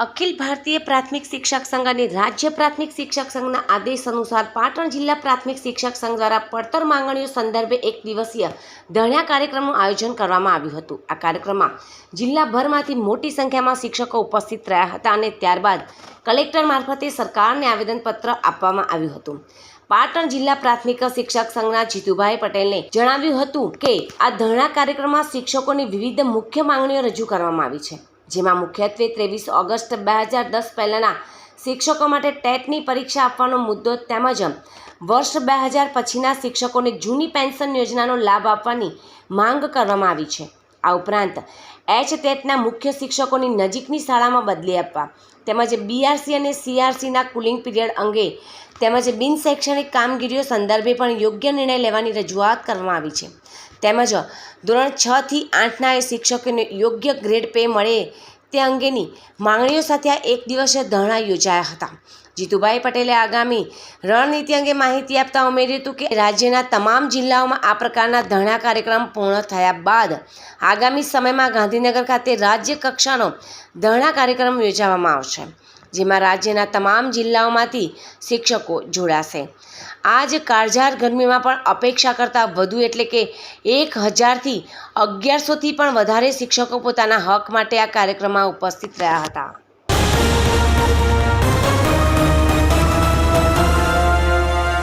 અખિલ ભારતીય પ્રાથમિક શિક્ષક સંઘ અને રાજ્ય પ્રાથમિક શિક્ષક સંઘના આદેશ અનુસાર પાટણ જિલ્લા પ્રાથમિક શિક્ષક સંઘ દ્વારા પડતર માંગણીઓ સંદર્ભે એક દિવસીય ધરણા કાર્યક્રમનું આયોજન કરવામાં આવ્યું હતું। આ કાર્યક્રમમાં જિલ્લાભરમાંથી મોટી સંખ્યામાં શિક્ષકો ઉપસ્થિત રહ્યા હતા અને ત્યારબાદ કલેક્ટર મારફતે સરકારને આવેદનપત્ર આપવામાં આવ્યું હતું। પાટણ જિલ્લા પ્રાથમિક શિક્ષક સંઘના જીતુભાઈ પટેલને જણાવ્યું હતું કે આ ધરણા કાર્યક્રમમાં શિક્ષકોની વિવિધ મુખ્ય માંગણીઓ રજૂ કરવામાં આવી છે, જેમાં મુખ્યત્વે 23 ઓગસ્ટ 2010 પહેલાંના શિક્ષકો માટે ટેટની પરીક્ષા આપવાનો મુદ્દો તેમજ વર્ષ 2000 પછીના શિક્ષકોને જૂની પેન્શન યોજનાનો લાભ આપવાની માંગ કરવામાં આવી છે। આ ઉપરાંત ટેટના મુખ્ય શિક્ષકોની નજીકની શાળામાં બદલી આપવા તેમજ બીઆરસી અને સીઆરસીના કુલિંગ પીરિયડ અંગે તેમજ બિન શૈક્ષણિક કામગીરીઓ સંદર્ભે પણ યોગ્ય નિર્ણય લેવાની રજૂઆત કરવામાં આવી છે। તેમજ ધોરણ 6 થી 8ના શિક્ષકોને યોગ્ય ગ્રેડ પે મળે તે અંગેની માંગણીઓ સાથે આ એક દિવસીય ધરણા યોજાયા હતા। જીતુભાઈ પટેલે આગામી રણનીતિ અંગે માહિતી આપતા ઉમેર્યું હતું કે રાજ્યના તમામ જિલ્લાઓમાં આ પ્રકારના ધરણા કાર્યક્રમ પૂર્ણ થયા બાદ આગામી સમયમાં ગાંધીનગર ખાતે રાજ્ય કક્ષાનો ધરણા કાર્યક્રમ યોજવામાં આવશે, જેમાં રાજ્યના તમામ જિલ્લાઓમાંથી શિક્ષકો જોડાશે। આજ કાળઝાળ ગરમીમાં પણ અપેક્ષા કરતાં વધુ એટલે કે 1000થી 1100થી પણ વધારે શિક્ષકો પોતાના હક માટે આ કાર્યક્રમમાં ઉપસ્થિત રહ્યા હતા।